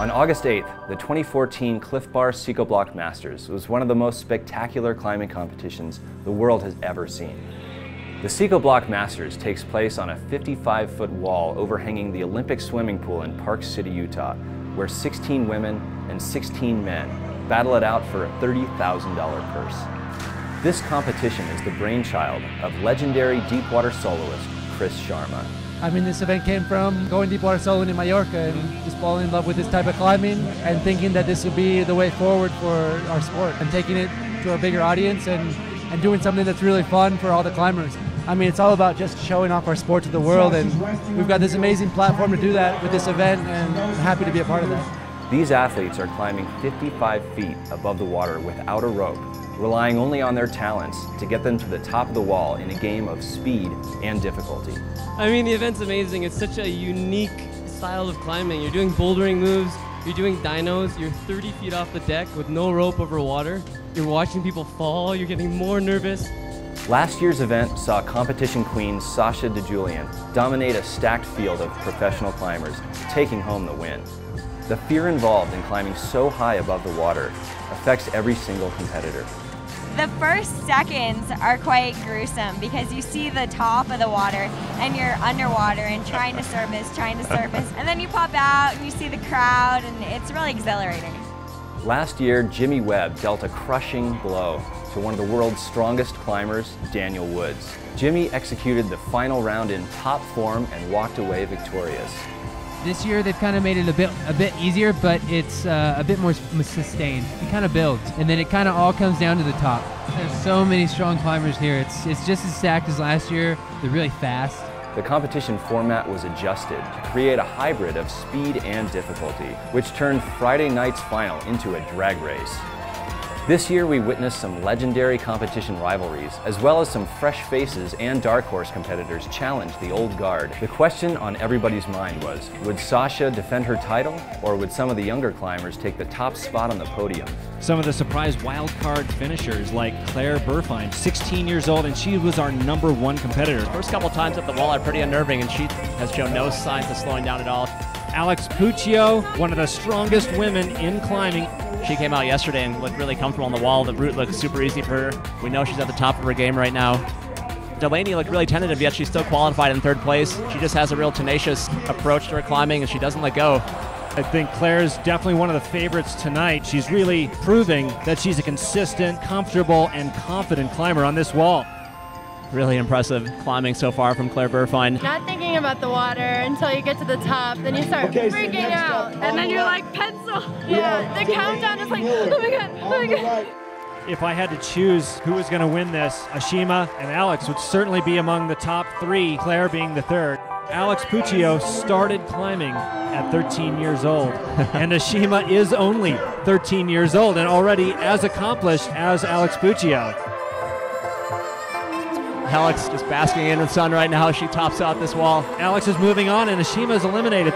On August 8th, the 2014 Clif Bar Psicobloc Masters was one of the most spectacular climbing competitions the world has ever seen. The Psicobloc Masters takes place on a 55-foot wall overhanging the Olympic swimming pool in Park City, Utah, where 16 women and 16 men battle it out for a $30,000 purse. This competition is the brainchild of legendary deepwater soloist Chris Sharma. I mean, this event came from going deepwater soloing in Mallorca and just falling in love with this type of climbing and thinking that this would be the way forward for our sport and taking it to a bigger audience and doing something that's really fun for all the climbers. I mean, it's all about just showing off our sport to the world, and we've got this amazing platform to do that with this event, and I'm happy to be a part of that. These athletes are climbing 55 feet above the water without a rope, relying only on their talents to get them to the top of the wall in a game of speed and difficulty. I mean, the event's amazing. It's such a unique style of climbing. You're doing bouldering moves, you're doing dynos, you're 30 feet off the deck with no rope over water. You're watching people fall, you're getting more nervous. Last year's event saw competition queen Sasha DeJulian dominate a stacked field of professional climbers, taking home the win. The fear involved in climbing so high above the water affects every single competitor. The first seconds are quite gruesome because you see the top of the water and you're underwater and trying to surface, and then you pop out and you see the crowd and it's really exhilarating. Last year, Jimmy Webb dealt a crushing blow to one of the world's strongest climbers, Daniel Woods. Jimmy executed the final round in top form and walked away victorious. This year they've kind of made it a bit easier, but it's a bit more sustained. It kind of builds, and then it kind of all comes down to the top. There's so many strong climbers here. It's just as stacked as last year. They're really fast. The competition format was adjusted to create a hybrid of speed and difficulty, which turned Friday night's final into a drag race. This year we witnessed some legendary competition rivalries, as well as some fresh faces and dark horse competitors challenge the old guard. The question on everybody's mind was, would Sasha defend her title, or would some of the younger climbers take the top spot on the podium? Some of the surprise wildcard finishers like Claire Buhrfeind, 16 years old, and she was our #1 competitor. First couple times up the wall are pretty unnerving, and she has shown no signs of slowing down at all. Alex Puccio, one of the strongest women in climbing. She came out yesterday and looked really comfortable on the wall. The route looks super easy for her. We know she's at the top of her game right now. Delaney looked really tentative, yet she's still qualified in 3rd place. She just has a real tenacious approach to her climbing, and she doesn't let go. I think Claire's definitely one of the favorites tonight. She's really proving that she's a consistent, comfortable, and confident climber on this wall. Really impressive climbing so far from Claire Buhrfeind. Not thinking about the water until you get to the top, then you start freaking out, and then you're like, pencil! Yeah, the countdown is like, oh my god, oh my god. If I had to choose who was going to win this, Ashima and Alex would certainly be among the top 3, Claire being the 3rd. Alex Puccio started climbing at 13 years old, and Ashima is only 13 years old and already as accomplished as Alex Puccio. Alex just basking in the sun right now as she tops out this wall. Alex is moving on and Ashima is eliminated.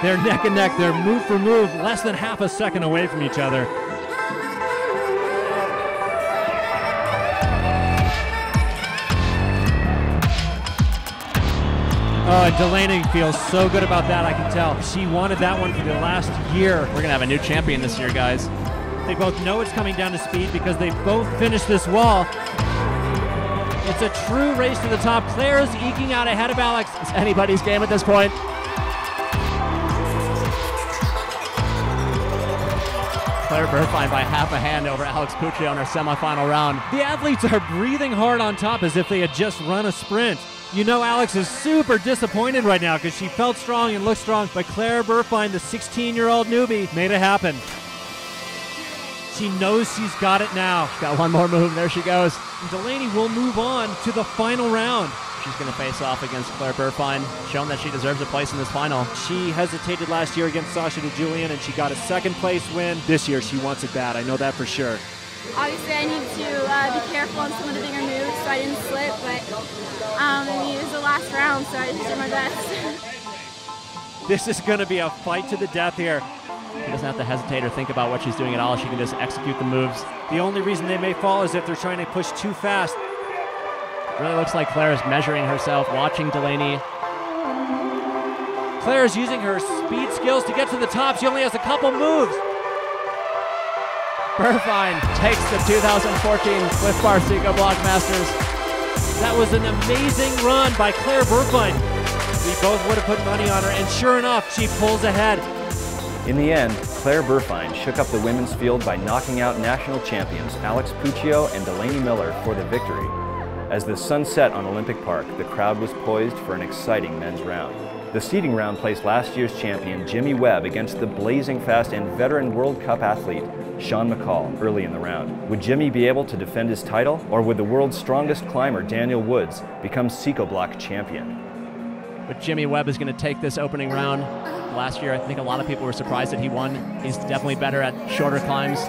They're neck and neck. They're move for move, less than half a second away from each other. Oh, Delaney feels so good about that, I can tell. She wanted that one for the last year. We're going to have a new champion this year, guys. They both know it's coming down to speed because they both finished this wall. It's a true race to the top. Claire's eking out ahead of Alex. It's anybody's game at this point. Claire Buhrfeind by half a hand over Alex Puccio in her semifinal round. The athletes are breathing hard on top as if they had just run a sprint. You know Alex is super disappointed right now because she felt strong and looked strong, but Claire Buhrfeind, the 16-year-old newbie, made it happen. She knows she's got it now. She's got one more move, there she goes. And Delaney will move on to the final round. She's going to face off against Claire Buhrfeind, showing that she deserves a place in this final. She hesitated last year against Sasha DeJulian, and she got a 2nd place win. This year she wants it bad, I know that for sure. Obviously I need to be careful on some of the bigger moves so I didn't slip, but I mean, it was the last round, so I just did my best. This is going to be a fight to the death here. She doesn't have to hesitate or think about what she's doing at all. She can just execute the moves. The only reason they may fall is if they're trying to push too fast. Really looks like Claire is measuring herself, watching Delaney. Claire's using her speed skills to get to the top. She only has a couple moves. Buhrfeind takes the 2014 Clif Bar Psicobloc Masters. That was an amazing run by Claire Buhrfeind. We both would have put money on her, and sure enough, she pulls ahead. In the end, Claire Buhrfeind shook up the women's field by knocking out national champions Alex Puccio and Delaney Miller for the victory. As the sun set on Olympic Park, the crowd was poised for an exciting men's round. The seeding round placed last year's champion Jimmy Webb against the blazing fast and veteran World Cup athlete Sean McColl early in the round. Would Jimmy be able to defend his title, or would the world's strongest climber Daniel Woods become Psicobloc champion? But Jimmy Webb is going to take this opening round. Last year, I think a lot of people were surprised that he won. He's definitely better at shorter climbs.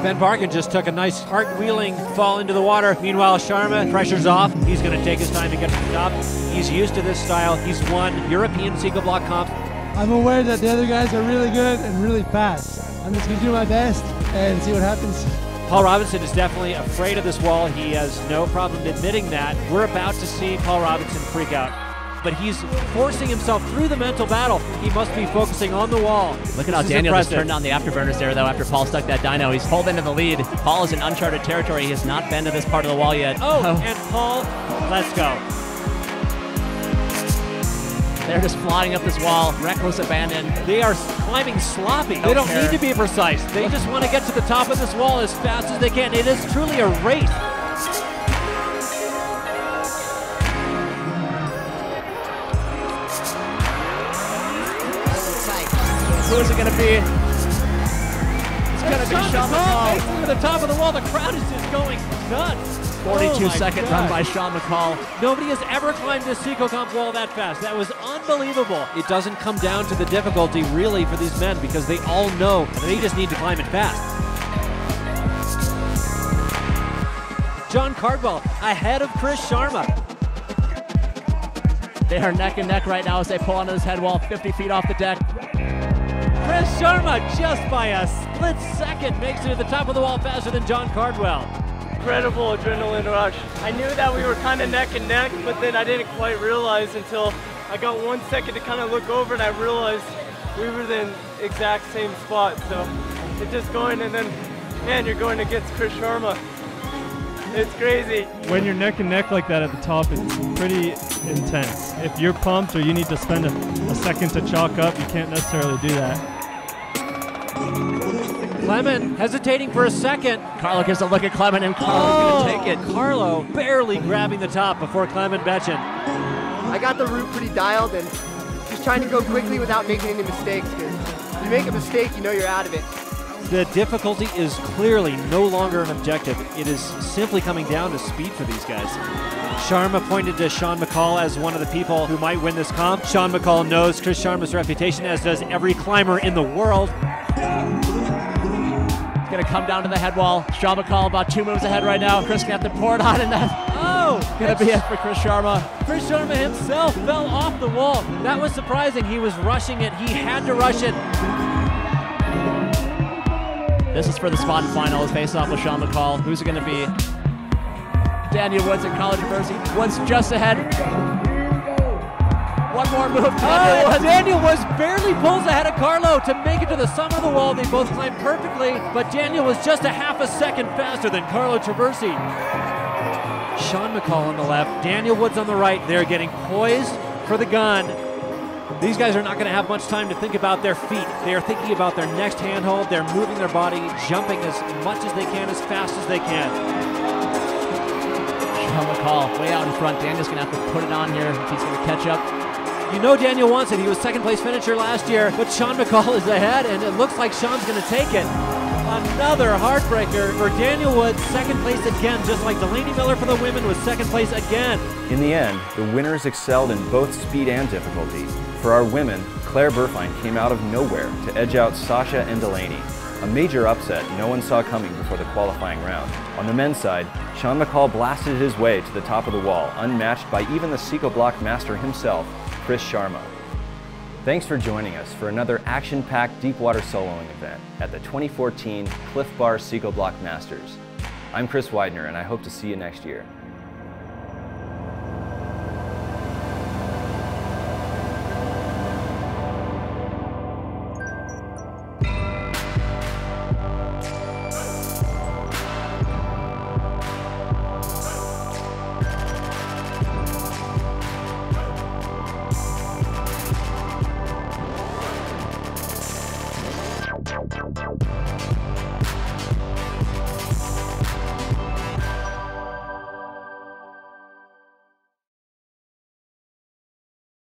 Ben Barkin just took a nice cartwheeling fall into the water. Meanwhile, Sharma, pressure's off. He's going to take his time to get to the top. He's used to this style. He's won European Psicobloc comps. I'm aware that the other guys are really good and really fast. I'm just going to do my best and see what happens. Paul Robinson is definitely afraid of this wall. He has no problem admitting that. We're about to see Paul Robinson freak out. But he's forcing himself through the mental battle. He must be focusing on the wall. Look at how Daniel just turned on the afterburners there, though, after Paul stuck that dyno. He's pulled into the lead. Paul is in uncharted territory. He has not been to this part of the wall yet. And Paul, let's go. They're just flying up this wall, reckless abandon. They are climbing sloppy. They don't need to be precise. They just want to get to the top of this wall as fast as they can. It is truly a race. Who is it going to be? It's going to be Sean McColl. Makes it to the top of the wall. The crowd is just going nuts. 42-second run by Sean McColl. Nobody has ever climbed a Psicocomp wall that fast. That was unbelievable. It doesn't come down to the difficulty really for these men because they all know they just need to climb it fast. John Cardwell ahead of Chris Sharma. They are neck and neck right now as they pull onto this head wall 50 feet off the deck. Chris Sharma just by a split second makes it to the top of the wall faster than John Cardwell. Incredible adrenaline rush. I knew that we were kind of neck and neck, but then I didn't quite realize until I got 1 second to kind of look over and I realized we were in the exact same spot. So it's just going, and then, man, you're going against Chris Sharma. It's crazy. When you're neck and neck like that at the top, it's pretty intense. If you're pumped or you need to spend a second to chalk up, you can't necessarily do that. Clement hesitating for a second. Carlo gives a look at Clement and Carlo's going to take it. Carlo barely grabbing the top before Clement Betchen. I got the route pretty dialed and just trying to go quickly without making any mistakes, because if you make a mistake, you know you're out of it. The difficulty is clearly no longer an objective. It is simply coming down to speed for these guys. Sharma pointed to Sean McColl as one of the people who might win this comp. Sean McColl knows Chris Sharma's reputation, as does every climber in the world. It's going to come down to the head wall. Sean McColl about 2 moves ahead right now. Chris going to have to pour it on, and that's going to be it for Chris Sharma. Chris Sharma himself fell off the wall. That was surprising. He was rushing it. He had to rush it. This is for the spot and final. His face off with Sean McColl. Who's it going to be? Daniel Woods at College University. Woods just ahead. One more move. Daniel Woods barely pulls ahead of Carlo to make it to the summit of the wall. They both climbed perfectly, but Daniel was just a half a second faster than Carlo Traversi. Sean McColl on the left, Daniel Woods on the right. They're getting poised for the gun. These guys are not going to have much time to think about their feet. They are thinking about their next handhold. They're moving their body, jumping as much as they can, as fast as they can. Sean McColl way out in front. Daniel's going to have to put it on here if he's going to catch up. You know Daniel wants it. He was second place finisher last year, but Sean McColl is ahead, and it looks like Sean's going to take it. Another heartbreaker for Daniel Woods, second place again, just like Delaney Miller for the women was second place again. In the end, the winners excelled in both speed and difficulty. For our women, Claire Buhrfeind came out of nowhere to edge out Sasha and Delaney, a major upset no one saw coming before the qualifying round. On the men's side, Sean McColl blasted his way to the top of the wall, unmatched by even the Psicobloc master himself, Chris Sharma. Thanks for joining us for another action-packed deepwater soloing event at the 2014 Clif Bar Psicobloc Masters. I'm Chris Weidner, and I hope to see you next year. Bye.